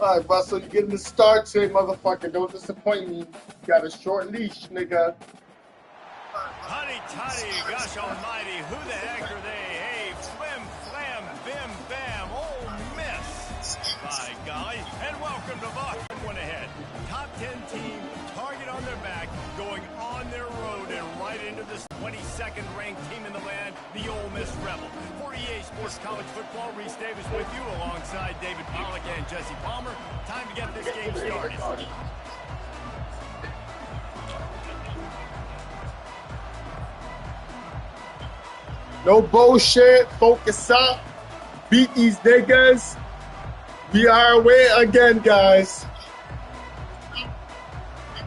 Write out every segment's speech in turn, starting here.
All right, Russell, you're getting the start today, motherfucker. Don't disappoint me. You got a short leash, nigga. Honey toddy, gosh almighty, who the heck are they? Hey, flim, flam, bim, bam, Ole Miss. By golly, and welcome to Boston. One ahead. Top 10 team, target on their back, going on their road and right into this 22nd ranked team in the land, the Ole Miss Rebel. For EA Sports College Football, Reese Davis with you alongside David Pollack and Jesse Palmer. Time to get this game started. No bullshit. Focus up. Beat these niggas. We are away again, guys.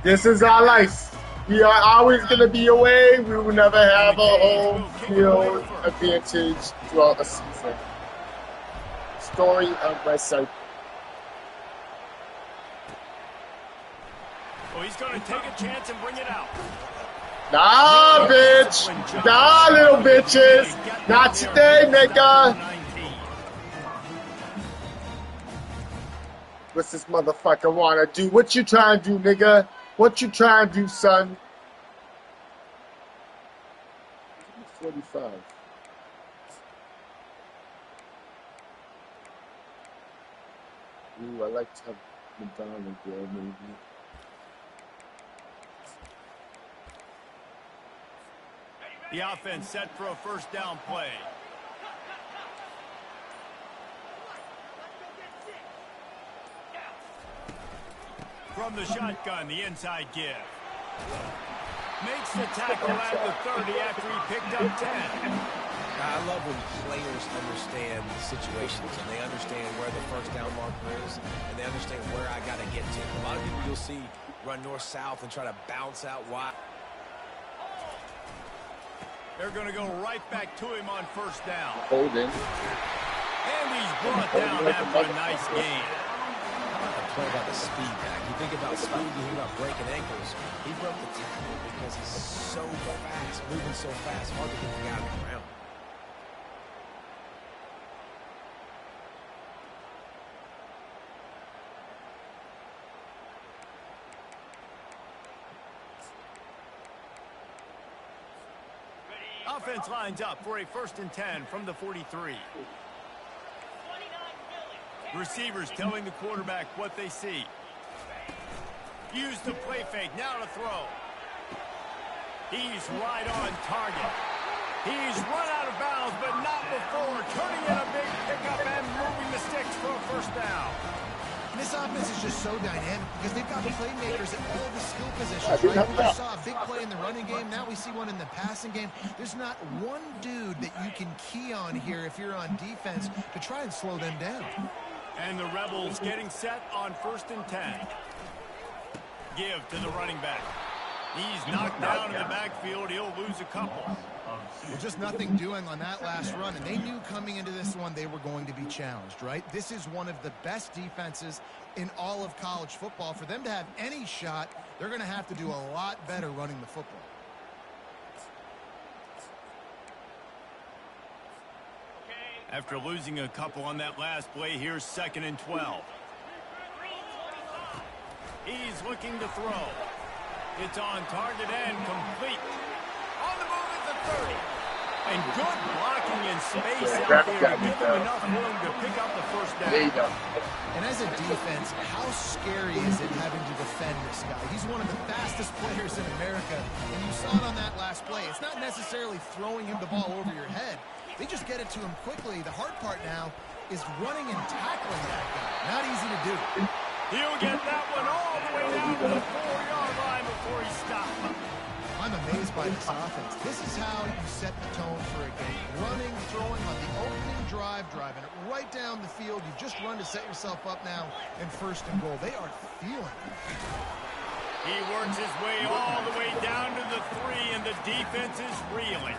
This is our life. We are always going to be away. We will never have a home field advantage throughout the season. Story of my life. Well, he's going to take a chance and bring it out. Nah, bitch. Nah, little bitches. Not today, nigga. What's this motherfucker wanna do? What you trying to do, nigga? What you trying to do, son? 45. Ooh, I like to have McDonald's there, maybe. The offense set for a first down play. From the shotgun, the inside give. Makes the tackle at the 30 after he picked up 10. I love when players understand the situations and they understand where the first down marker is and they understand where I got to get to. A lot of people you'll see run north-south and try to bounce out wide. They're going to go right back to him on first down. Holding. And he's brought down after a nice gain. How about the play about the speed back? You think about speed, you think about breaking ankles. He broke the tackle because he's so fast, moving so fast, hard to get the guy on the ground. Offense lines up for a 1st and 10 from the 43. Receivers telling the quarterback what they see. Use the play fake, now to throw. He's right on target. He's run out of bounds, but not before. Turning in a big pickup and moving the sticks for a first down. This offense is just so dynamic because they've got playmakers at all the skill positions, right? We just saw a big play in the running game. Now we see one in the passing game. There's not one dude that you can key on here if you're on defense to try and slow them down. And the Rebels getting set on 1st and 10. Give to the running back. He's knocked down in the backfield. He'll lose a couple. Well, just nothing doing on that last run, and they knew coming into this one they were going to be challenged, right? This is one of the best defenses in all of college football. For them to have any shot, they're going to have to do a lot better running the football. After losing a couple on that last play, here's 2nd and 12. He's looking to throw. It's on target and complete. On the move at the 30. And good blocking in space out there to give them enough room to pick up the first down. And as a defense, how scary is it having to defend this guy? He's one of the fastest players in America, and you saw it on that last play. It's not necessarily throwing him the ball over your head. They just get it to him quickly. The hard part now is running and tackling that guy. Not easy to do. He'll get that one all the way down to the 4-yard line before he stops. I'm amazed by this offense. This is how you set the tone for a game. Running, throwing on the opening drive, driving it right down the field. You've just run to set yourself up now in 1st and goal. They are feeling it. He works his way all the way down to the 3, and the defense is reeling.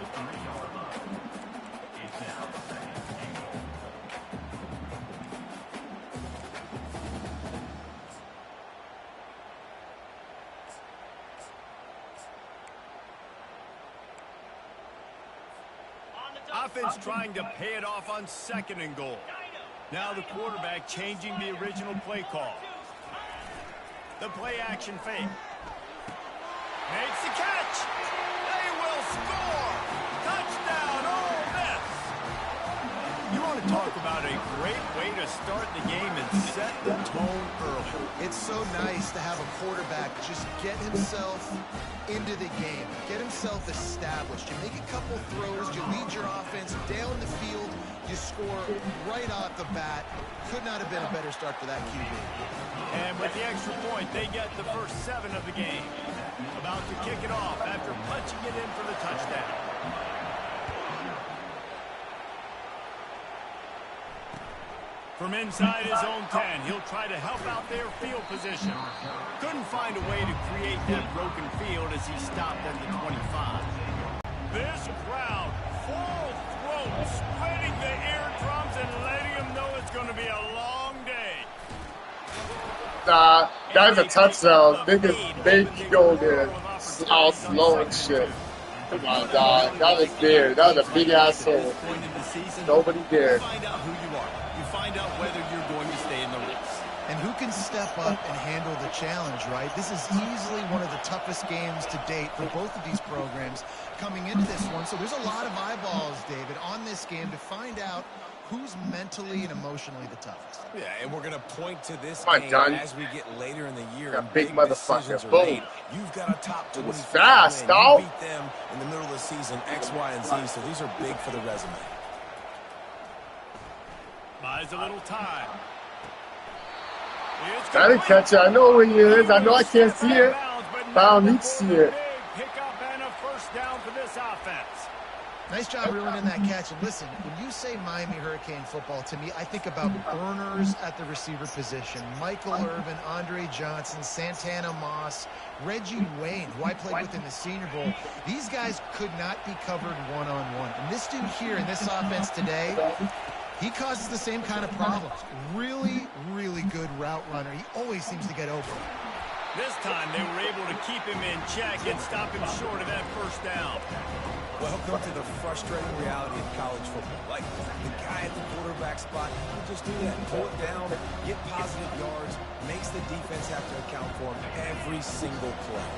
Offense trying to pay it off on 2nd and goal. Now the quarterback changing the original play call. The play action fake. Makes the catch. They will score. Touchdown, Ole Miss. You want to talk about a great way to start the game and set the tone early. It's so nice to have a quarterback just get himself into the game, get himself established. You make a couple throws, you lead your offense down the field, you score right off the bat. Could not have been a better start for that QB. And with the extra point, they get the first 7 of the game. About to kick it off after punching it in for the touchdown. From inside his own 10, he'll try to help out their field position. Couldn't find a way to create that broken field as he stopped at the 25. This crowd, full throat, spreading the eardrums and letting them know it's going to be a long day. That's a touchdown. Big go there. All slow and shit. Come on, dog. That was there. That was a big asshole. Nobody dared. Find out who you are. You find out whether you're going to stay in the race. And who can step up and handle the challenge, right? This is easily one of the toughest games to date for both of these programs coming into this one. So there's a lot of eyeballs, David, on this game to find out who's mentally and emotionally the toughest. Yeah, and we're going to point to this Come on, game John. as we get later in the year. That big motherfucker. Boom. Boom. You've got a top 20 was fast, win. dog. You beat them in the middle of the season, X, Y, and Z, so these are big for the resume. Buys a little time. I didn't catch it. I know where he is. I know I can't see it. But I don't need to see it. Big pickup and a first down for this offense. Nice job reeling in that catch. And listen, when you say Miami Hurricane football, to me, I think about burners at the receiver position. Michael Irvin, Andre Johnson, Santana Moss, Reggie Wayne, who I played with in the Senior Bowl. These guys could not be covered one-on-one. And this dude here in this offense today, he causes the same kind of problems. Really, really good route runner. He always seems to get open. This time they were able to keep him in check and stop him short of that first down. Welcome to the frustrating reality of college football. Like, the guy at the quarterback spot, he'll just do that. Pull it down, get positive yards, makes the defense have to account for him every single play.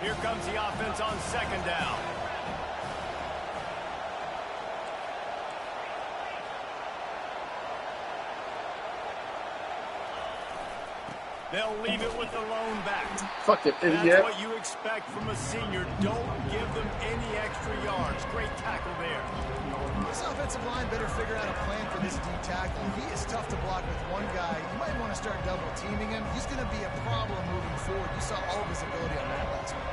Here comes the offense on second down. They'll leave it with the lone back. Fucking That's idiot. what you expect from a senior. Don't give them any extra yards. Great tackle there. This offensive line better figure out a plan for this D tackle. He is tough to block with one guy. You might want to start double teaming him. He's going to be a problem moving forward. You saw all of his ability on that last one.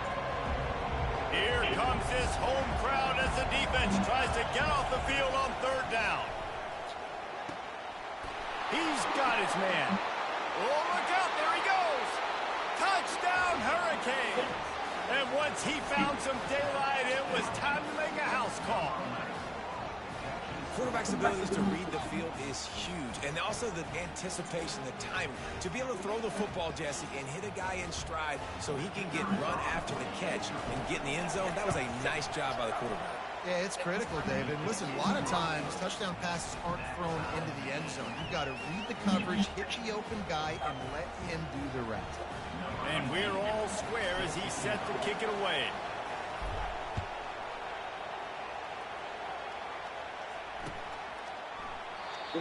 Here comes this home crowd as the defense tries to get off the field on third down. He's got his man. Oh, look out, there he goes. Touchdown, Hurricane. And once he found some daylight, it was time to make a house call. Quarterback's abilities to read the field is huge, and also the anticipation, the timing. To be able to throw the football, Jesse, and hit a guy in stride so he can get run after the catch and get in the end zone, that was a nice job by the quarterback. Yeah, it's critical, David. Listen, a lot of times touchdown passes aren't thrown into the end zone. You've got to read the coverage, hit the open guy, and let him do the rest. And we're all square as he's set to kick it away.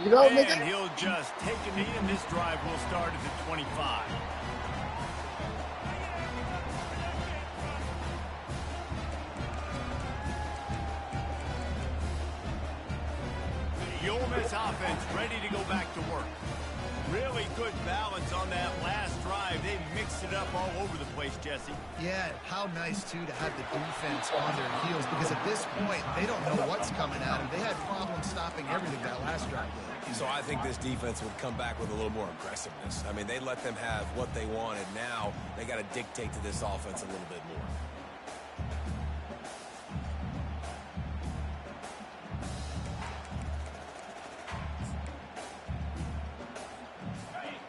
You know, And nigga? he'll just take a knee, and this drive will start at the 25. The Ole Miss offense ready to go back to work. Really good balance on that last drive. They mixed it up all over the place, Jesse. Yeah, how nice, too, to have the defense on their heels, because at this point, they don't know what's coming at them. They had problems stopping everything that last drive did. So I think this defense would come back with a little more aggressiveness. I mean, they let them have what they wanted. Now they got to dictate to this offense a little bit more.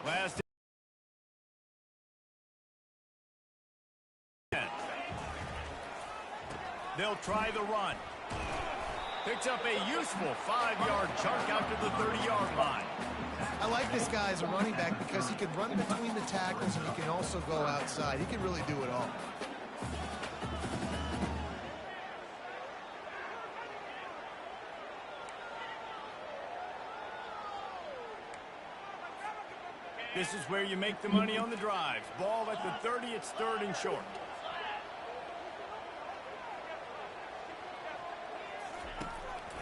Last they'll try the run. Picks up a useful 5-yard chunk out to the 30-yard line. I like this guy as a running back because he can run between the tackles and he can also go outside. He can really do it all. This is where you make the money on the drives. Ball at the 30, it's 3rd and short.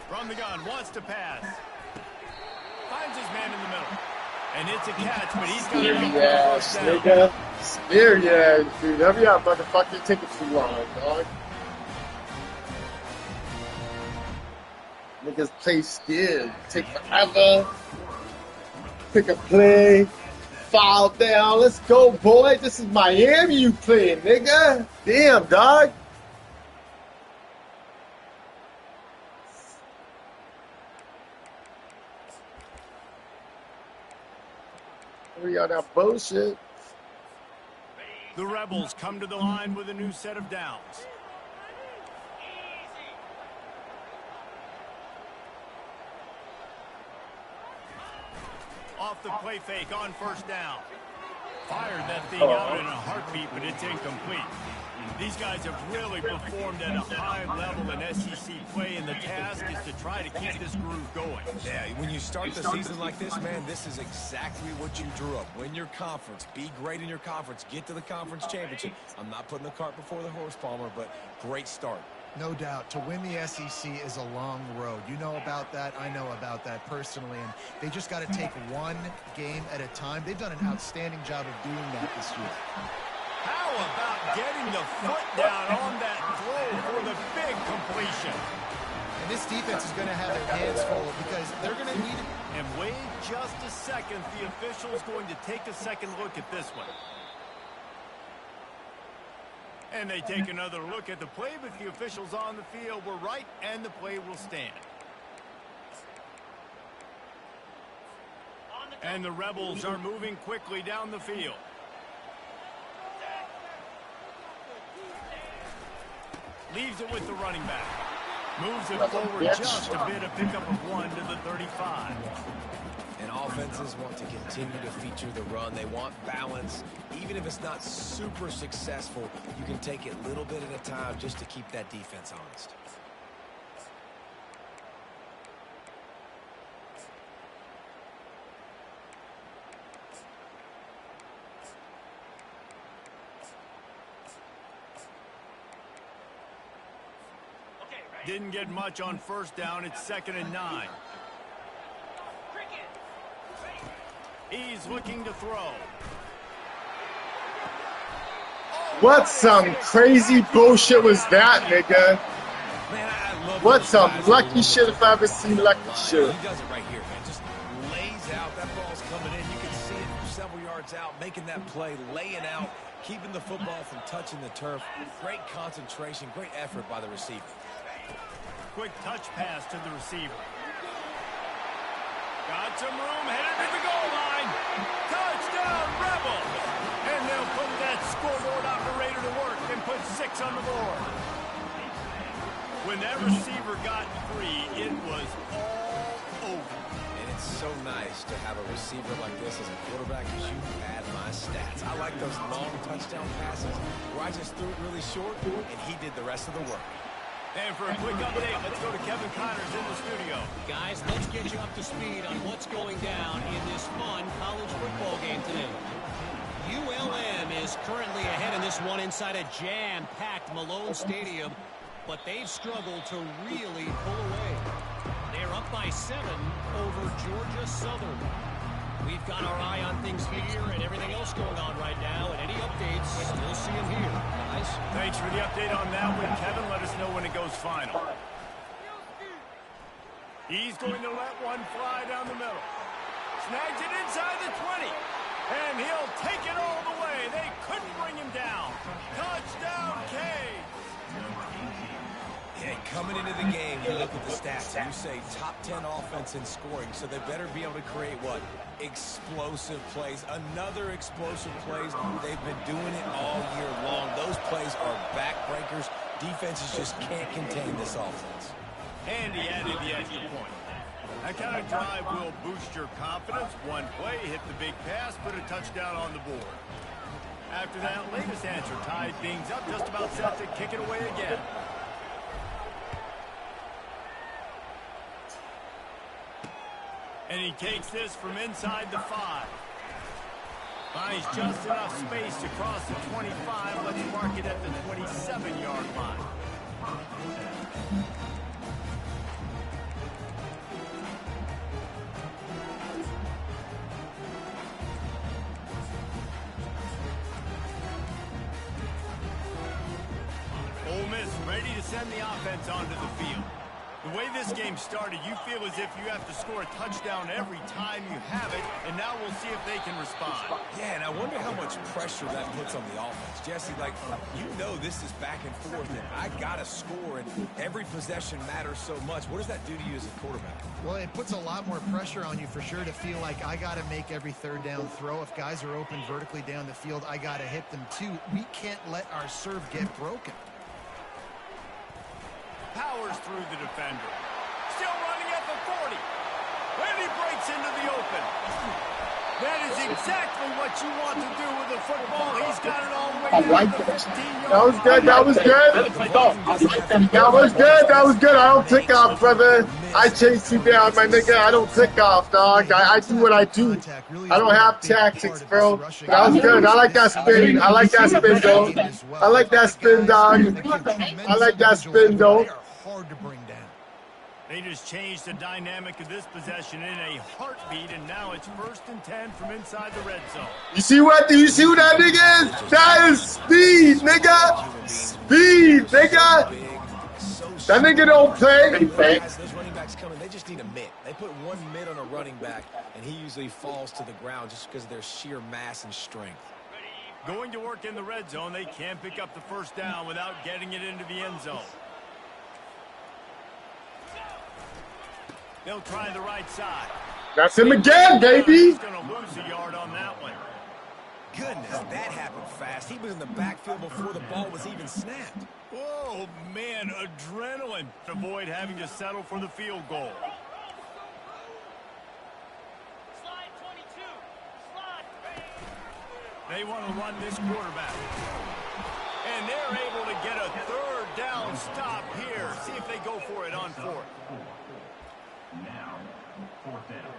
From the gun, wants to pass. Finds his man in the middle. And it's a catch, but he's got to Spear your ass, nigga. Spear your ass, dude. Every out, motherfucker, take it too long, dog. Niggas play scared. Take forever. Pick a play. Foul down. Let's go, boy. This is Miami you playing, nigga. Damn, dog. We got that bullshit. The Rebels come to the line with a new set of downs. Off the play fake on 1st down. Fired that thing out in a heartbeat, but it's incomplete. These guys have really performed at a high level in SEC play, and the task is to try to keep this groove going. Yeah, when you start the season like this, man, this is exactly what you drew up. Win your conference. Be great in your conference. Get to the conference championship. I'm not putting the cart before the horse, Palmer, but great start. No doubt. To win the SEC is a long road. You know about that. I know about that personally. And they just got to take one game at a time. They've done an outstanding job of doing that this year. How about getting the foot down on that throw for the big completion? And this defense is going to have their hands full because they're going to need it. And wait just a second. The official's going to take a second look at this one. And they take another look at the play, but the officials on the field were right, and the play will stand. And the Rebels are moving quickly down the field. Leaves it with the running back. Moves it forward just a bit, a pickup of 1 to the 35. And offenses want to continue to feature the run. They want balance. Even if it's not super successful, you can take it a little bit at a time just to keep that defense honest. Didn't get much on 1st down. It's 2nd and 9. He's looking to throw. What some crazy bullshit was that, nigga? Man, I love What some lucky shit if I ever seen lucky shit. He does it right here, man. Just lays out. That ball's coming in. You can see it from several yards out, making that play, laying out, keeping the football from touching the turf. Great concentration, great effort by the receiver. Quick touch pass to the receiver. Got some room, headed to the goal line. Touchdown, Rebels! And they'll put that scoreboard operator to work and put 6 on the board. When that receiver got free, it was all over. And it's so nice to have a receiver like this as a quarterback because you add my stats. I like those long touchdown passes where I just threw it really short and he did the rest of the work. And for a quick update, let's go to Kevin Connors in the studio. Guys, let's get you up to speed on what's going down in this fun college football game today. ULM is currently ahead in this one inside a jam-packed Malone Stadium, but they've struggled to really pull away. They're up by 7 over Georgia Southern. We've got our eye on things here and everything else going on right now, and any updates, we'll see them here. Guys, Thanks for the update on that one, Kevin. Let us know when it goes final. He's going to let one fly down the middle. Snags it inside the 20. And he'll take it all the way. They couldn't bring him down. Touchdown, Cade. Yeah, coming into the game, you look at the stats and you say top 10 offense in scoring, so they better be able to create what? Explosive plays. Another explosive plays. They've been doing it all year long. Those plays are backbreakers. Defenses just can't contain this offense. And he added the extra point. That kind of drive will boost your confidence. One play, hit the big pass, put a touchdown on the board. After that latest answer tied things up, just about set to kick it away again. And he takes this from inside the 5. Finds just enough space to cross the 25. Let's mark it at the 27-yard line. Ole Miss ready to send the offense onto the field. The way this game started, you feel as if you have to score a touchdown every time you have it, and now we'll see if they can respond. Yeah, and I wonder how much pressure that puts on the offense. Jesse, like, you know this is back and forth, and I got to score, and every possession matters so much. What does that do to you as a quarterback? Well, it puts a lot more pressure on you for sure to feel like I got to make every third down throw. If guys are open vertically down the field, I got to hit them too. We can't let our serve get broken. Powers through the defender. Still running at the 40. And he breaks into the open. That is exactly what you want to do with the football. He's got it all the way down to the 15-yard. That was good. That was good. That was good. That was good. I don't tick off, brother. I chase you down, my nigga. I don't tick off, dog. I do what I do. I don't have tactics, bro. That was good. I like that spin. I like that spin, though. I like that spin, dog. I like that spin, though. Hard to bring down. They just changed the dynamic of this possession in a heartbeat, and now it's 1st and 10 from inside the red zone. You see what? Do you see who that nigga is? That is speed, nigga. Speed, nigga. That nigga don't play. Those running backs coming, they just need a mid. They put one mid on a running back, and he usually falls to the ground just because of their sheer mass and strength. Going to work in the red zone, they can't pick up the first down without getting it into the end zone. They'll try the right side. That's him again, baby. He's going to lose a yard on that one. Goodness, that happened fast. He was in the backfield before the ball was even snapped. Oh, man, adrenaline. Avoid having to settle for the field goal. Slide 22. Slide. They want to run this quarterback. And they're able to get a third down stop here. See if they go for it on 4th. Now, 4th down.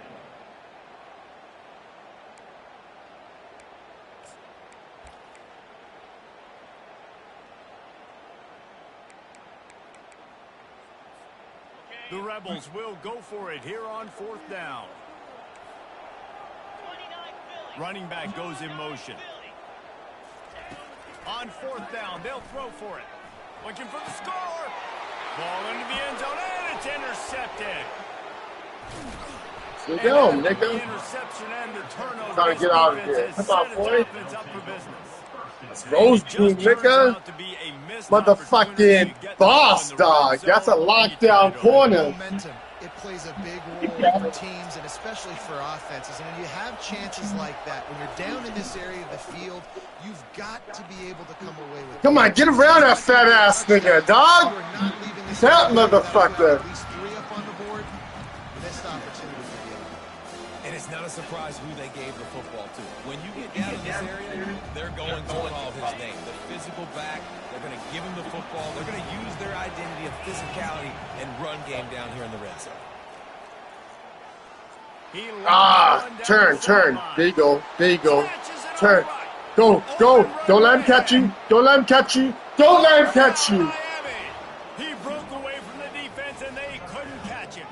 The Rebels will go for it here on 4th down. Running back goes in motion. On 4th down, they'll throw for it. Looking for the score. Ball into the end zone, and it's intercepted. Sit down, The nigga. interception and the turnover. Trying to get out of here. Defense Come on, has set boy. its offense up for business. Rose Just Boom, turns nigga. out to be a missed opportunity Motherfucking to get boss, the ball in dog. the That's a red zone. lockdown corner. Momentum. It plays a big role for teams and especially for offenses. And when you have chances like that, when you're down in this area of the field, you've got to be able to come away with it. Come on, get around that fat ass nigga, dog. You are not leaving this That area without motherfucker. at least 3 up on the board. Missed opportunity for you. And it's not a surprise who they gave the football to. When you get down in this area, they're going to call his name. The physical back, they're going to give him the football. They're going to use their identity of physicality and run game down here in the red zone. He Ah, laid one down turn, the turn. sideline. There you go. There you go. Catches it Turn. outright. Go, go. Open Don't let him right catch you. hand. Don't let him catch you. Don't let him catch you. Miami. He broke away from the defense, and they couldn't catch him.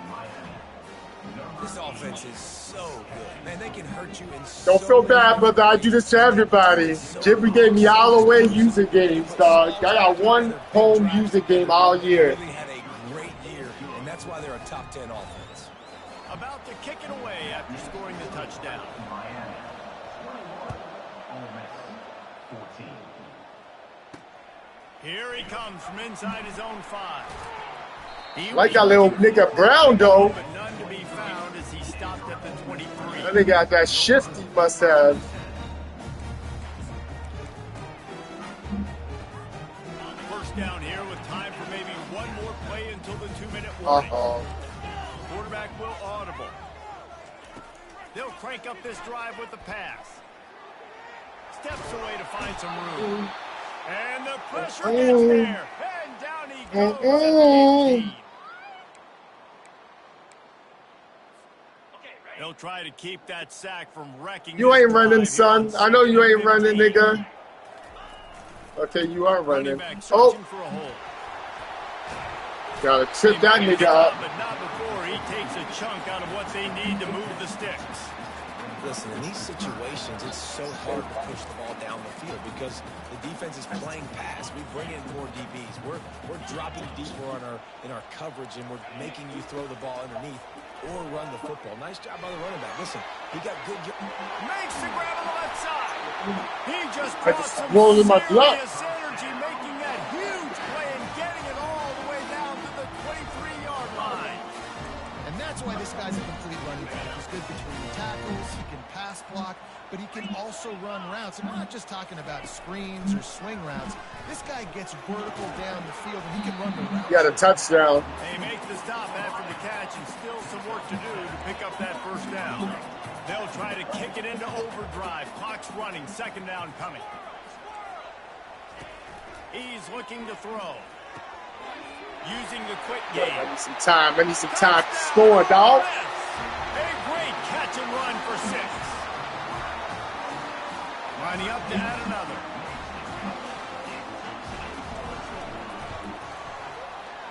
This offense is so good. Man, they can hurt you in Don't so feel many bad, brother. I do this to everybody. Jimmy gave me all the way user games, dog. I got one home user game all year. Really had a great year, and that's why they're a top 10 offense. About to kick it away after scoring the touchdown. Miami, 21. Ole Miss, 14. Here he comes from inside his own 5. He Like was that little looking nigga for Brown, though. but none to be found as he stopped at the 23. That nigga got that shift he must have. first down here with time for maybe one more play until the 2-minute warning. Quarterback will audible. They'll crank up this drive with the pass. Steps away to find some room. And the pressure gets there. And down he goes at the 18. They'll try to keep that sack from wrecking. You ain't running, son. I know you ain't running, nigga. Okay, you are running. Oh. Gotta trip that nigga up. But not before he takes a chunk out of what they need to move the sticks. Listen, in these situations, it's so hard to push the ball down the field because the defense is playing pass. We bring in more DBs. We're dropping deeper in our coverage, and we're making you throw the ball underneath or run the football. Nice job by the running back. Listen, he got good. Makes the grab on the left side. He just I brought just some rolled in my blood. serious energy, making that huge play and getting it all the way down to the 23-yard line. And that's why this guy's a complete running back. He's good between the tackles, he can pass block, but he can also run routes. And we're not just talking about screens or swing routes. This guy gets vertical down the field, and he can run the routes. You got a touchdown. They make the stop after the catch and still some work to do to pick up that first down. They'll try to kick it into overdrive. Clock's running. Second down coming. He's looking to throw. Using the quick game. I need some time. I need some time to score, dog. A great catch and run for 6. Lining up to add another.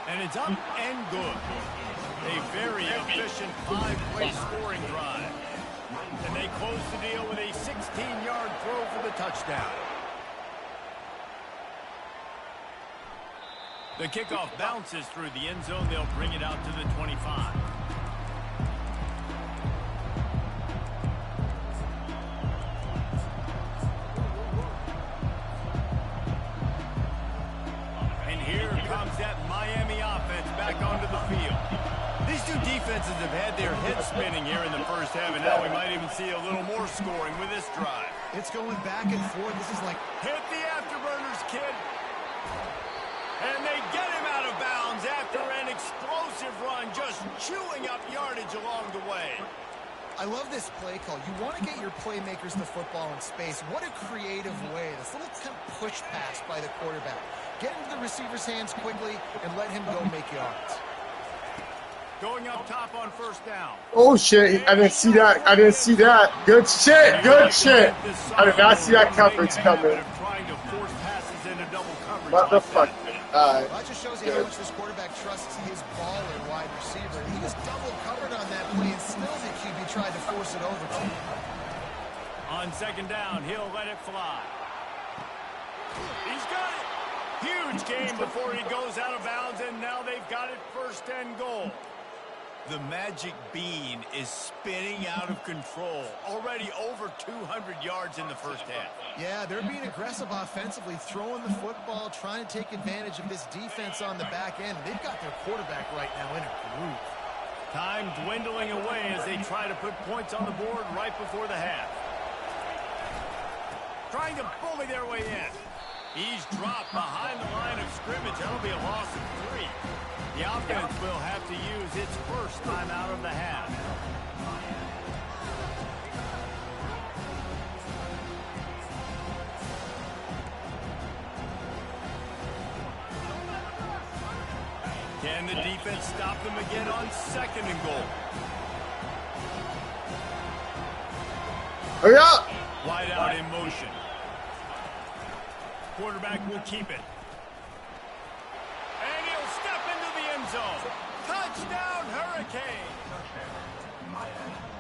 And it's up and good. A very efficient 5-play scoring drive. And they close the deal with a 16-yard throw for the touchdown. The kickoff bounces through the end zone. They'll bring it out to the 25. And here comes that Miami offense back onto the field. These two defenses have had their heads spinning here in the first half, and now we might even see a little more scoring with this drive. It's going back and forth. This is like... Hit the afterburners, kid. And they get him out of bounds after an explosive run, just chewing up yardage along the way. I love this play call. You want to get your playmakers the football in space. What a creative way. This little kind of push pass by the quarterback. Get into the receiver's hands quickly and let him go make yards. Going up top on first down. Oh, shit. I didn't see that. I didn't see that. Good shit. Good shit. I did not see that coverage coming. Motherfucker. Well, that just shows you how much this quarterback trusts his baller wide receiver. He was double covered on that play, and still the QB tried to force it over to him. On second down, he'll let it fly. He's got it. Huge game before he goes out of bounds, and now they've got it first and goal. The magic bean is spinning out of control. Already over 200 yards in the first half. Yeah, they're being aggressive offensively, throwing the football, trying to take advantage of this defense on the back end. They've got their quarterback right now in a groove. Time dwindling away as they try to put points on the board right before the half. Trying to bully their way in. He's dropped behind the line of scrimmage. That'll be a loss of 3. The offense will have to use its first time out of the half. Can the defense stop them again on second and goal? Hurry up! Wide out in motion. Quarterback will keep it. And he'll step into the end zone. Touchdown, Hurricane!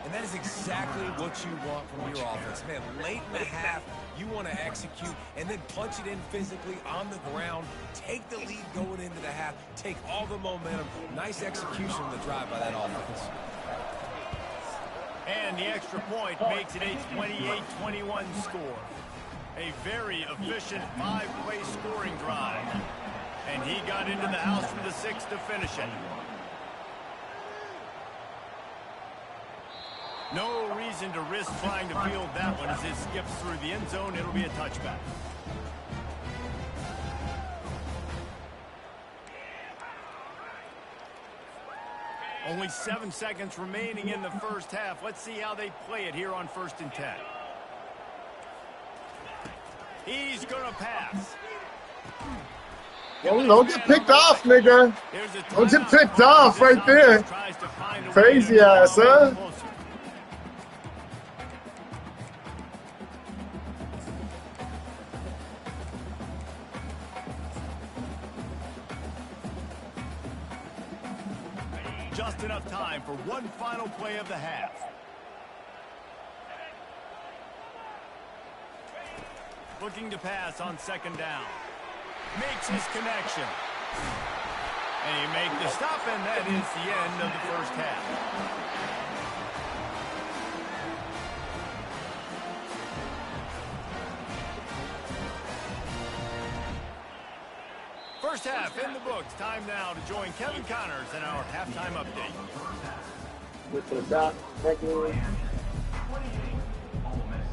And that is exactly what you want from your offense. Man, late in the half, you want to execute and then punch it in physically on the ground. Take the lead going into the half. Take all the momentum. Nice execution of the drive by that offense. And the extra point makes it a 28-21 score. A very efficient 5-play scoring drive. And he got into the house for the 6 to finish it. No reason to risk trying to field that one as it skips through the end zone. It'll be a touchback. Only 7 seconds remaining in the first half. Let's see how they play it here on 1st and 10. He's going to pass. Don't get picked off, nigga. Don't get picked off right there. Crazy ass, huh? Just enough time for one final play of the half. Looking to pass on 2nd down. Makes his connection. And he makes the stop, and that is the end of the first half. First half in the books. Time now to join Kevin Connors in our halftime update. With the dot, regular. 28, Ole Miss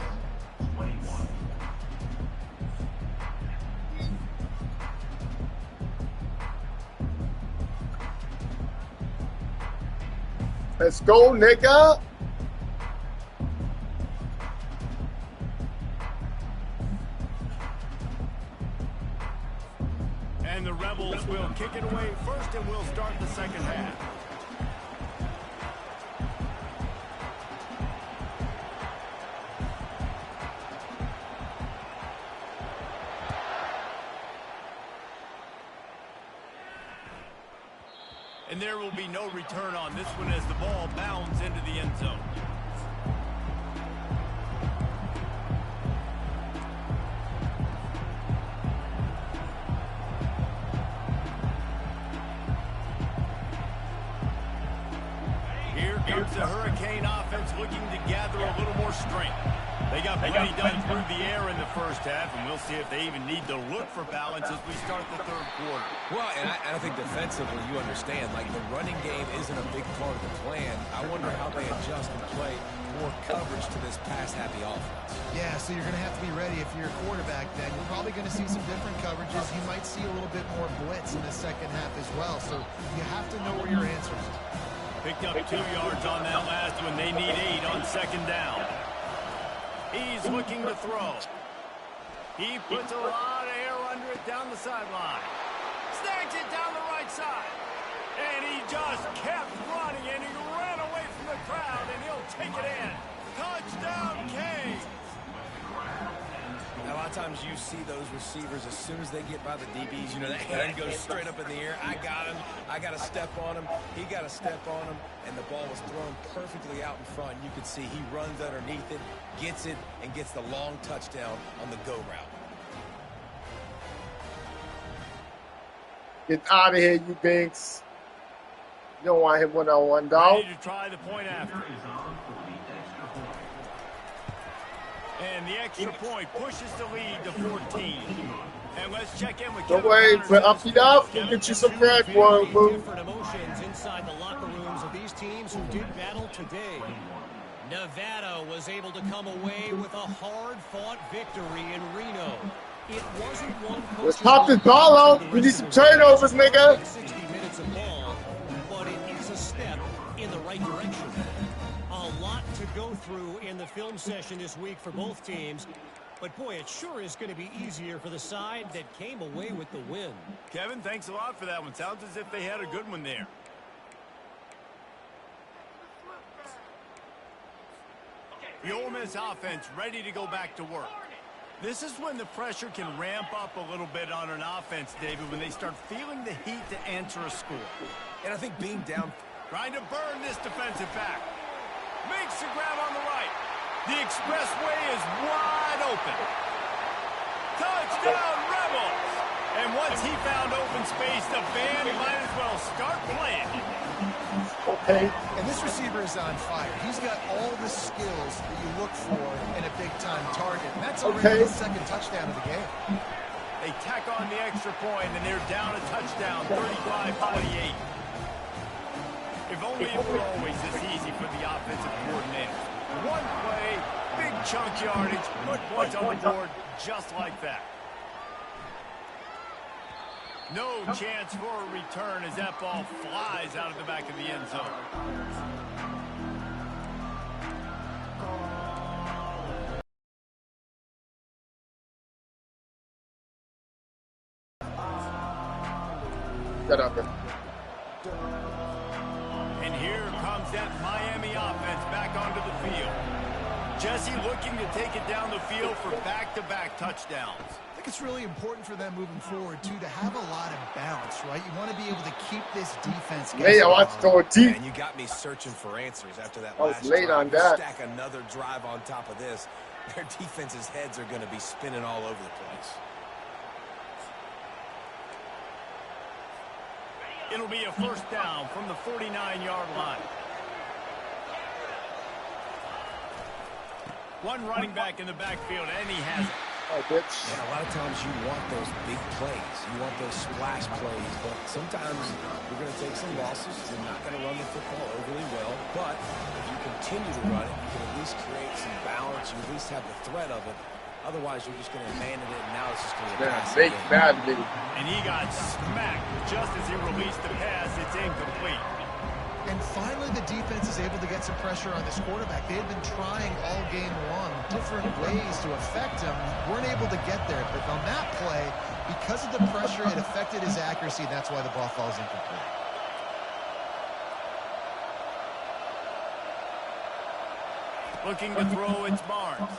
21. Let's go, nigga. And the Rebels will kick it away first, and we'll start the second half. And there will be no return on this one as the ball bounds into the end zone. Here comes the Hurricane offense looking to gather a little more strength. They got plenty done through the air in the first half, and we'll see if they even need to look for balance as we start the third quarter. Well, and I think defensively, you understand, like the running game isn't a big part of the plan. I wonder how they adjust and play more coverage to this pass-happy offense. Yeah, so you're going to have to be ready if you're a quarterback then. You're probably going to see some different coverages. You might see a little bit more blitz in the second half as well, so you have to know where your answers are. Picked up 2 yards on that last one. They need 8 on 2nd down. He's looking to throw. He puts a lot of air under it down the sideline. Snags it down the right side. And he just kept running, and he ran away from the crowd, and he'll take it in. Touchdown, Canes. A lot of times you see those receivers, as soon as they get by the DBs, you know, that hand goes straight up in the air. I got him. I got to step on him. He got to step on him. And the ball was thrown perfectly out in front. You can see he runs underneath it, gets it, and gets the long touchdown on the go route. Get out of here, you Binks. You don't want him one-on-one, dog. Ready to try the point after. And the extra point pushes the lead to 14. And let's check in with Don't wait for up and up. We'll get you some bread, boy. Different emotions inside the locker rooms of these teams who did battle today. Nevada was able to come away with a hard-fought victory in Reno. It wasn't one. Let's pop this ball out. We need some turnovers, nigga. 60 minutes of ball, but it is a step in the right direction. A lot to go through in the film session this week for both teams. But, boy, it sure is going to be easier for the side that came away with the win. Kevin, thanks a lot for that one. Sounds as if they had a good one there. The Ole Miss offense ready to go back to work. This is when the pressure can ramp up a little bit on an offense, David, when they start feeling the heat to answer a score. And I think being down, trying to burn this defensive back. Makes the grab on the right. The expressway is wide open. Touchdown, Rebels! And once he found open space, the band might as well start playing. Okay. And this receiver is on fire. He's got all the skills that you look for in a big-time target. And that's already his second touchdown of the game. They tack on the extra point, and they're down a touchdown, 35-28. If only it were always this easy for the offensive coordinator. One play, big chunk yardage, put points on the board just like that. No chance for a return as that ball flies out of the back of the end zone. Shut up. And here comes that Miami offense back onto the field. Jesse looking to take it down the field for back-to-back touchdowns. I think it's really important for them moving forward, too, to have a lot of balance, right? You want to be able to keep this defense guessing. Hey, I want to throw a deep. And you got me searching for answers after that I was last late drive. on that. Stack another drive on top of this. Their defense's heads are going to be spinning all over the place. It'll be a first down from the 49-yard line. One running back in the backfield, and he has it. Oh, bitch. Yeah, a lot of times you want those big plays. You want those splash plays. But sometimes you're going to take some losses. You're not going to run the football overly well. But if you continue to run it, you can at least create some balance. You at least have the threat of it. Otherwise, you're just going to abandon it, and now it's just going to be a pass Big again. bad baby. And he got smacked just as he released the pass. It's incomplete. And finally, the defense is able to get some pressure on this quarterback. They had been trying all game long different ways to affect him. Weren't able to get there. But on that play, because of the pressure, it affected his accuracy. That's why the ball falls incomplete. Looking to throw, it's Barnes.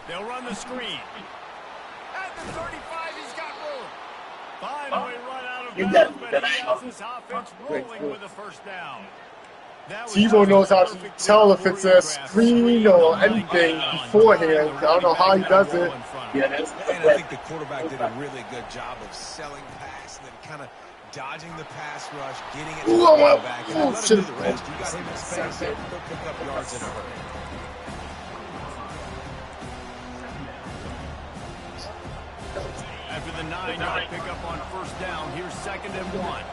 They'll run the screen. At the 35, he's got room. Finally run out of bounds, but he has this offense rolling with a first down. Tebow knows how to tell if it's a screen or anything beforehand. I don't know how he does it. And I think the quarterback did a really good job of selling pass and then kind of dodging the pass rush, getting it to the quarterback, and then let him do the rest. You got him in space, he'll pick up yards in a hurry. After the 9-yard pickup on first down, here's 2nd and 1.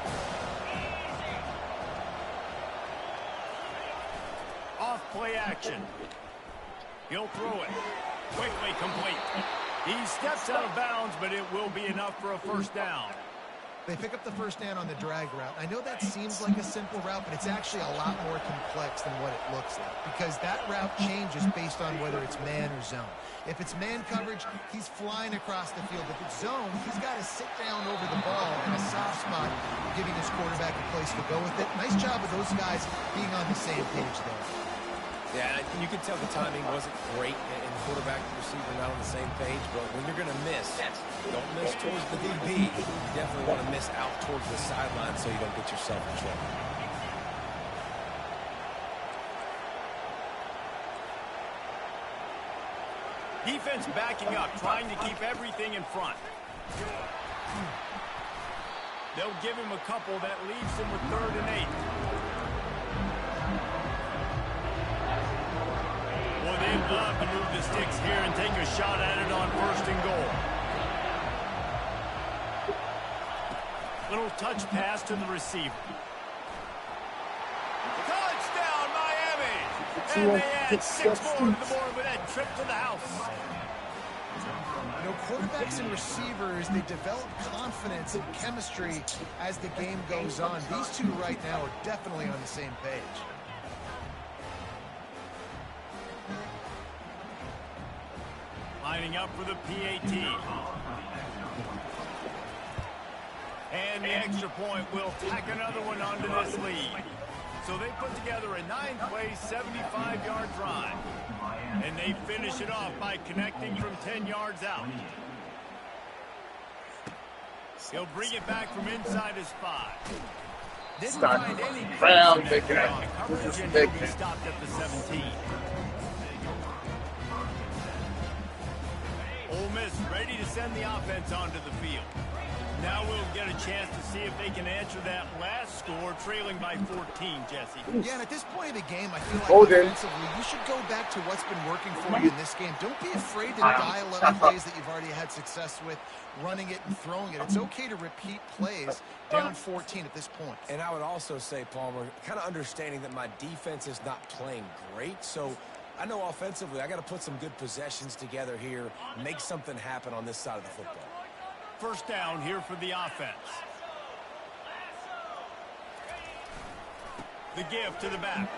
Off play action. He'll throw it. Quickly complete. He steps out of bounds, but it will be enough for a first down. They pick up the first down on the drag route. I know that seems like a simple route, but it's actually a lot more complex than what it looks like because that route changes based on whether it's man or zone. If it's man coverage, he's flying across the field. If it's zone, he's got to sit down over the ball in a soft spot, giving his quarterback a place to go with it. Nice job of those guys being on the same page there. Yeah, you can tell the timing wasn't great, and quarterback and receiver not on the same page, but when you're going to miss, don't miss towards the DB. You definitely want to miss out towards the sideline so you don't get yourself in trouble. Defense backing up, trying to keep everything in front. They'll give him a couple that leaves him with 3rd and 8. Boy, they'd love to move the sticks here and take a shot at it on 1st and goal. Little touch pass to the receiver. Touchdown, Miami! And they add 6 more to the board with that trip to the house. You know, quarterbacks and receivers, they develop confidence and chemistry as the game goes on. These two right now are definitely on the same page. Lining up for the PAT. And the extra point will tack another one onto this lead. So they put together a 9-play, 75-yard drive. And they finish it off by connecting from 10 yards out. He'll bring it back from inside his 5. Didn't find any Round big coverage, guy. This is and big. he'll be stopped at the 17. Ole Miss ready to send the offense onto the field. Now we'll get a chance to see if they can answer that last score, trailing by 14, Jesse. Yeah, and at this point of the game, I feel like Holden. offensively, you should go back to what's been working for you in this game. Don't be afraid to dial up plays that you've already had success with, running it and throwing it. It's okay to repeat plays down 14 at this point. And I would also say, Palmer, kind of understanding that my defense is not playing great, so I know offensively I got to put some good possessions together here, make something happen on this side of the football. First down here for the offense. The give to the back.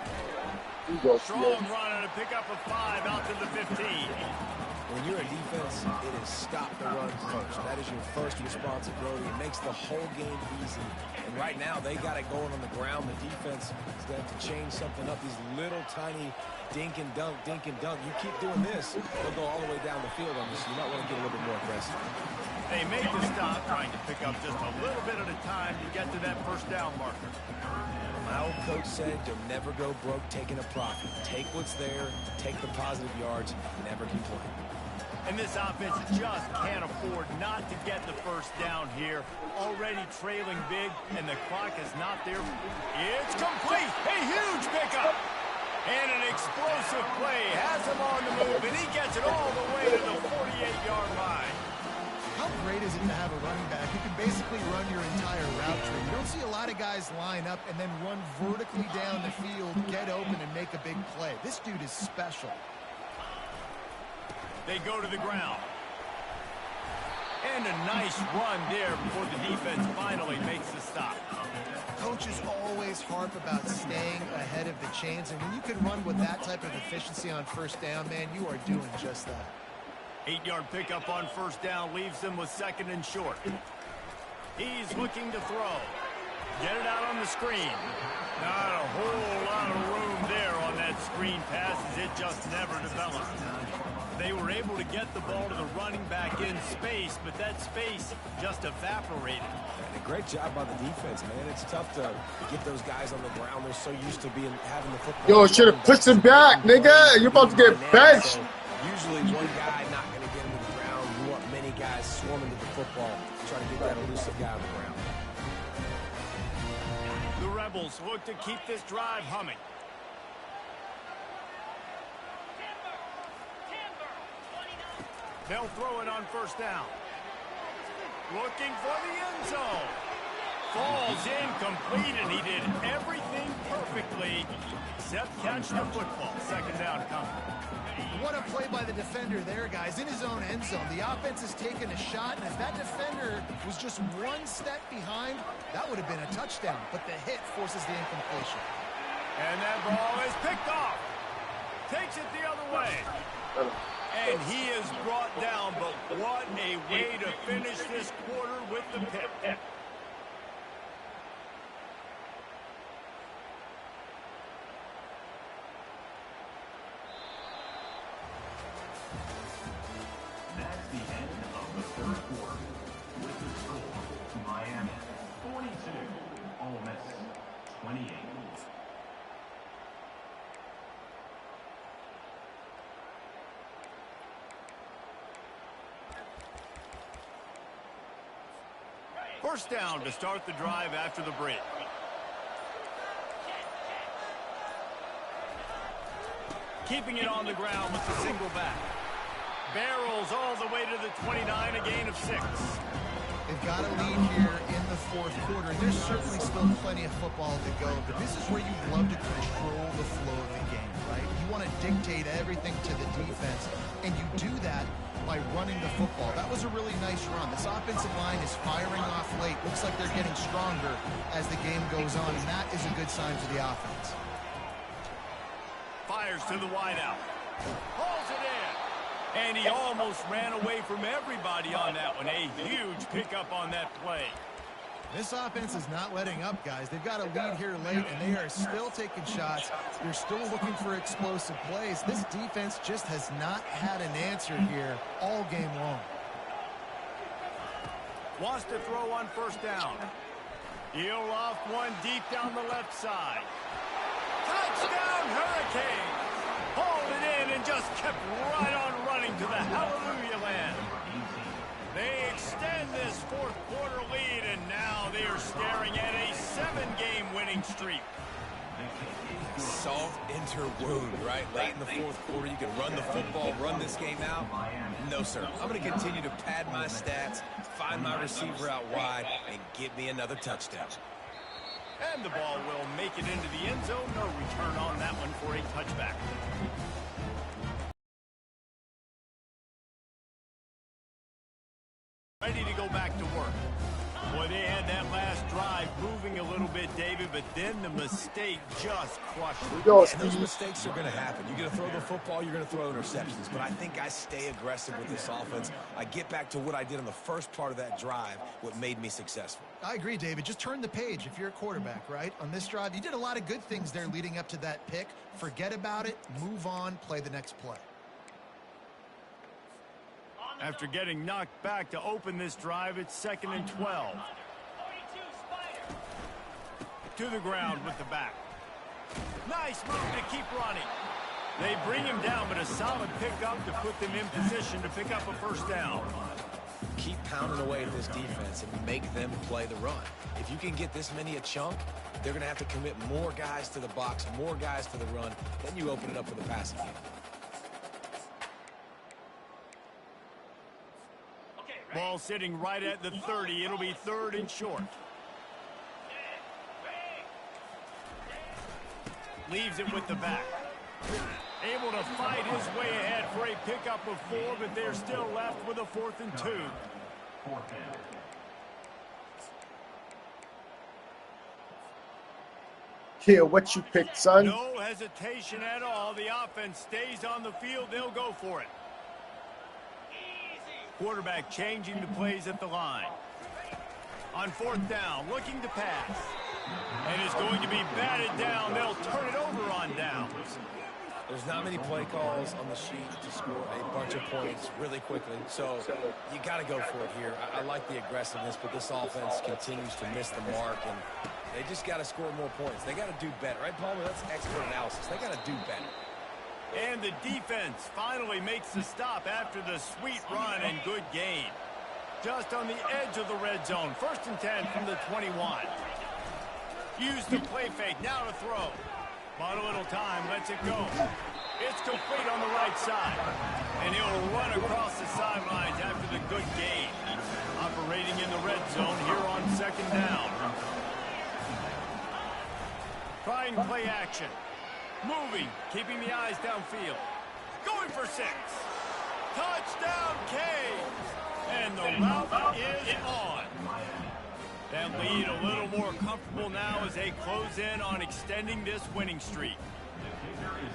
Strong run and a pickup of 5 out to the 15. When you're a defense, it is stop the run first. That is your first responsibility. It makes the whole game easy. And right now, they got it going on the ground. The defense is going to have to change something up. These little tiny dink and dunk, dink and dunk. You keep doing this, they'll go all the way down the field on this. You might want to get a little bit more aggressive. They make the stop, trying to pick up just a little bit at a time to get to that first down marker. My old coach said, you'll never go broke taking a profit. Take what's there, take the positive yards, never complain. And this offense just can't afford not to get the first down here. Already trailing big, and the clock is not there. It's complete. A huge pickup. And an explosive play. Has him on the move, and he gets it all the way to the 48-yard line. How great is it to have a running back who can basically run your entire route tree? You don't see a lot of guys line up and then run vertically down the field, get open, and make a big play. This dude is special. They go to the ground. And a nice run there before the defense finally makes the stop. Coaches always harp about staying ahead of the chains, and when you can run with that type of efficiency on first down, man, you are doing just that. 8-yard pickup on first down leaves them with 2nd and short. He's looking to throw. Get it out on the screen. Not a whole lot of room there on that screen pass as it just never developed. They were able to get the ball to the running back in space, but that space just evaporated. And a great job by the defense, man. It's tough to get those guys on the ground. They're so used to having the football. Yo, should have pushed him back, nigga. You're about to get benched. So usually one guy not going to get him to the ground. You want many guys swarming to the football, trying to get that elusive guy on the ground. The Rebels look to keep this drive humming. They'll throw it on first down. Looking for the end zone. Falls incomplete, and he did everything perfectly except catch the football. 2nd down coming. What a play by the defender there, guys, in his own end zone. The offense has taken a shot, and if that defender was just one step behind, that would have been a touchdown. But the hit forces the incompletion. And that ball is picked off. Takes it the other way. And he is brought down, but what a way to finish this quarter with the pick. That's the end of the 3rd quarter. With the score, Miami 42, Ole Miss 28. First down to start the drive after the break. Keeping it on the ground with the single back. Barrels all the way to the 29, a gain of 6. They've got a lead here in the 4th quarter. There's certainly still plenty of football to go, but this is where you'd love to control the flow of the game, right? You want to dictate everything to the defense, and you do that by running the football. That was a really nice run. This offensive line is firing off late. Looks like they're getting stronger as the game goes on, and that is a good sign for the offense. Fires to the wideout. Hauls it in. And he almost ran away from everybody on that one. A huge pickup on that play. This offense is not letting up, guys. They've got a lead here late, and they are still taking shots. They're still looking for explosive plays. This defense just has not had an answer here all game long. Wants to throw on first down. He'll off one deep down the left side. Touchdown, Hurricane! Hauled it in and just kept right on running to the hallelujah land. They extend this 4th quarter lead, and now they are staring at a 7-game winning streak. Salt into wound, right? Late in the 4th quarter, you can run the football, run this game out. No, sir. I'm going to continue to pad my stats, find my receiver out wide, and get me another touchdown. And the ball will make it into the end zone. No return on that one for a touchback. ready to go back to work. Boy, they had that last drive moving a little bit, David, but then the mistake just crushed them. And those mistakes are going to happen. You're going to throw the football, you're going to throw interceptions. But I think I stay aggressive with this offense. I get back to what I did on the first part of that drive, what made me successful. I agree, David. Just turn the page if you're a quarterback, right? On this drive, you did a lot of good things there leading up to that pick. Forget about it, move on, play the next play. After getting knocked back to open this drive, it's 2nd and 12. To the ground with the back. Nice move to keep running. They bring him down, but a solid pickup to put them in position to pick up a first down. Keep pounding away at this defense and make them play the run. If you can get this many a chunk, they're going to have to commit more guys to the box, more guys to the run. Then you open it up for the passing game. Ball sitting right at the 30. It'll be 3rd and short. Leaves it with the back. Able to fight his way ahead for a pickup of 4, but they're still left with a 4th and 2. Here, what you picked, son? No hesitation at all. The offense stays on the field. They'll go for it. Quarterback changing the plays at the line. On 4th down, looking to pass. And it's going to be batted down. They'll turn it over on downs. There's not many play calls on the sheet to score a bunch of points really quickly. So you got to go for it here. I like the aggressiveness, but this offense continues to miss the mark, and they just got to score more points. They got to do better. Right, Palmer? That's expert analysis. They got to do better. And the defense finally makes the stop after the sweet run and good gain. Just on the edge of the red zone. 1st and 10 from the 21. Use the play fake. Now to throw. Bought a little time. Lets it go. It's complete on the right side. And he'll run across the sidelines after the good gain. Operating in the red zone here on 2nd down. Trying play action. Moving, keeping the eyes downfield. Going for 6. Touchdown, Canes! And the route is on. That lead a little more comfortable now as they close in on extending this winning streak.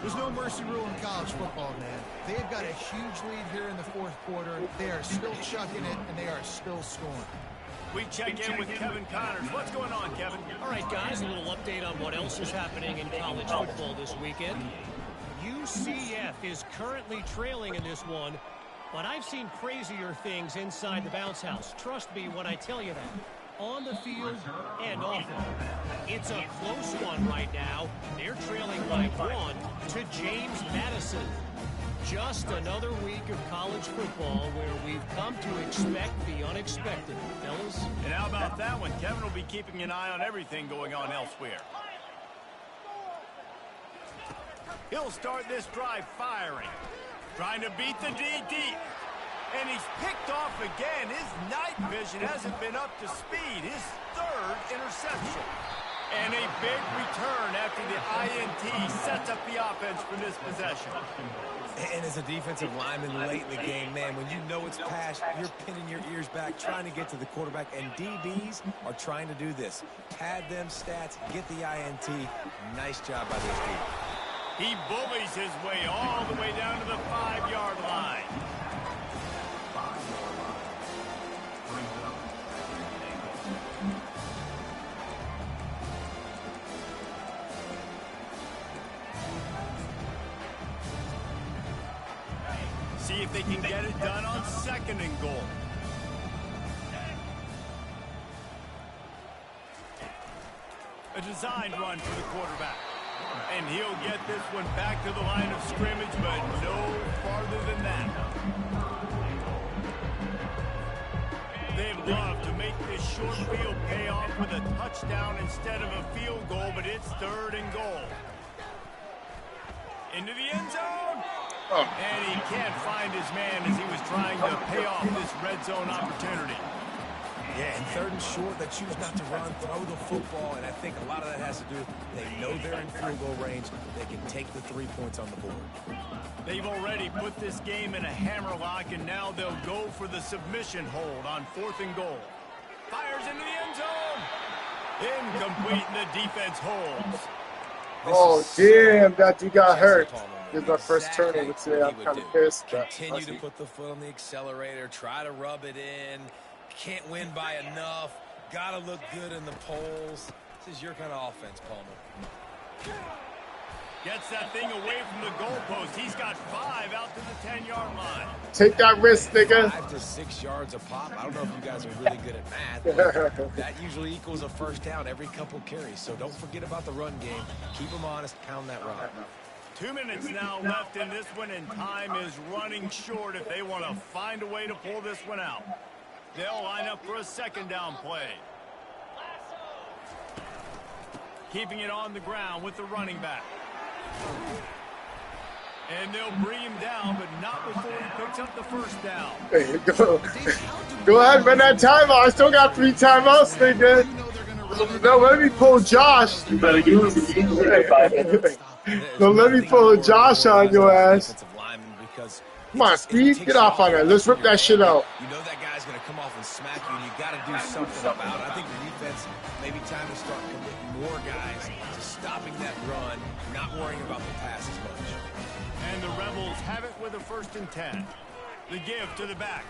There's no mercy rule in college football, man. They've got a huge lead here in the 4th quarter. They are still chucking it, and they are still scoring. We check in with Kevin Connors. What's going on, Kevin? All right, guys, a little update on what else is happening in college football this weekend. UCF is currently trailing in this one, but I've seen crazier things inside the bounce house. Trust me when I tell you that. On the field and off it. It's a close one right now. They're trailing by 1 to James Madison. Just another week of college football where we've come to expect the unexpected, fellas. And how about that one? Kevin will be keeping an eye on everything going on elsewhere. He'll start this drive firing. Trying to beat the D deep. And he's picked off again. His night vision hasn't been up to speed. His 3rd interception. And a big return after the INT sets up the offense for this possession. And as a defensive lineman late in the game, man, when you know it's past, you're pinning your ears back, trying to get to the quarterback. And DBs are trying to do this. Pad them stats, get the INT. Nice job by this dude. He bullies his way all the way down to the 5-yard line. See if they can get it done on 2nd and goal. A designed run for the quarterback. And he'll get this one back to the line of scrimmage, but no farther than that. They'd love to make this short field pay off with a touchdown instead of a field goal, but it's 3rd and goal. Into the end zone. And he can't find his man as he was trying to pay off this red zone opportunity. Yeah, and 3rd and short, they choose not to run, throw the football, and I think a lot of that has to do with they know they're in field goal range. They can take the 3 points on the board. They've already put this game in a hammerlock, and now they'll go for the submission hold on 4th and goal. Fires into the end zone. Incomplete, and the defense holds. Oh, damn, that dude got hurt. This is my first turnover today. I'm kind of pissed. Continue to put the foot on the accelerator. Try to rub it in. Can't win by enough. Got to look good in the polls. This is your kind of offense, Palmer. Gets that thing away from the goalpost. He's got 5 out to the 10-yard line. Take that risk, nigga. 5 to 6 yards a pop. I don't know if you guys are really good at math. But that usually equals a first down every couple carries. So don't forget about the run game. Keep them honest. Pound that rock. 2 minutes now left in this one, and time is running short if they want to find a way to pull this one out. They'll line up for a 2nd down play. Keeping it on the ground with the running back. And they'll bring him down, but not before he picks up the 1st down. There you go. Go ahead, run that timeout. I still got 3 timeouts, nigga. No, let me pull Josh. You better use it. No, let me pull Josh on your ass. Come on, Steve. Get off on that. Let's rip that shit out. You know that guy's going to come off and smack you, and you got to do something about it. I think the defense, maybe time to start committing more guys to stopping that run, not worrying about the pass as much. And the Rebels have it with a 1st and 10. The give to the back.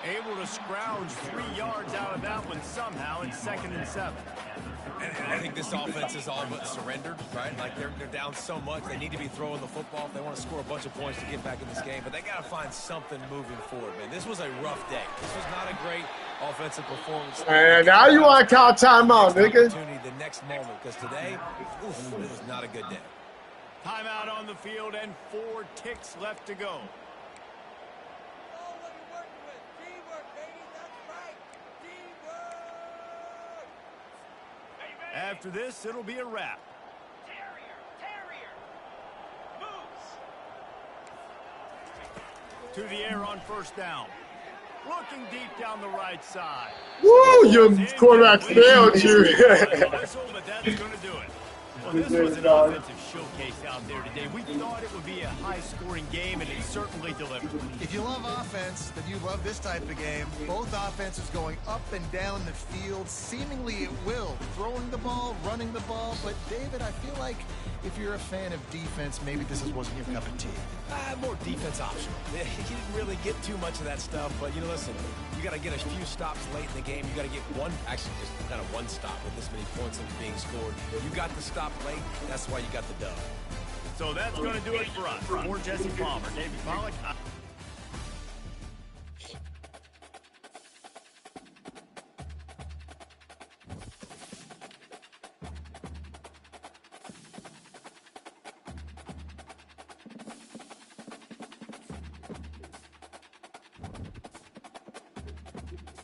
Able to scrounge 3 yards out of that one somehow. It's 2nd and 7. And I think this offense is all but surrendered, right? Like they're down so much, they need to be throwing the football if they want to score a bunch of points to get back in this game. But they got to find something moving forward, man. This was a rough day. This was not a great offensive performance. And now you want to call timeout, nigga. The next moment, because today, it was not a good day. Timeout on the field and 4 ticks left to go. After this, it'll be a wrap. Terrier. Moves. To the air on 1st down. Looking deep down the right side. Woo, your quarterback failed you. But that's going to do it. Well, this was an offensive showcase out there today. We thought it would be a high-scoring game, and it certainly delivered. If you love offense, then you love this type of game. Both offenses going up and down the field, seemingly at will. Throwing the ball, running the ball. But, David, I feel like if you're a fan of defense, maybe this wasn't your cup of tea. More defense optional. He didn't really get too much of that stuff, but, listen, you got to get a few stops late in the game. You got to get actually just kind of one stop with this many points that are being scored. You got the stop late. That's why you got the dub. So that's going to do it for us. For Jesse Palmer, David Pollack.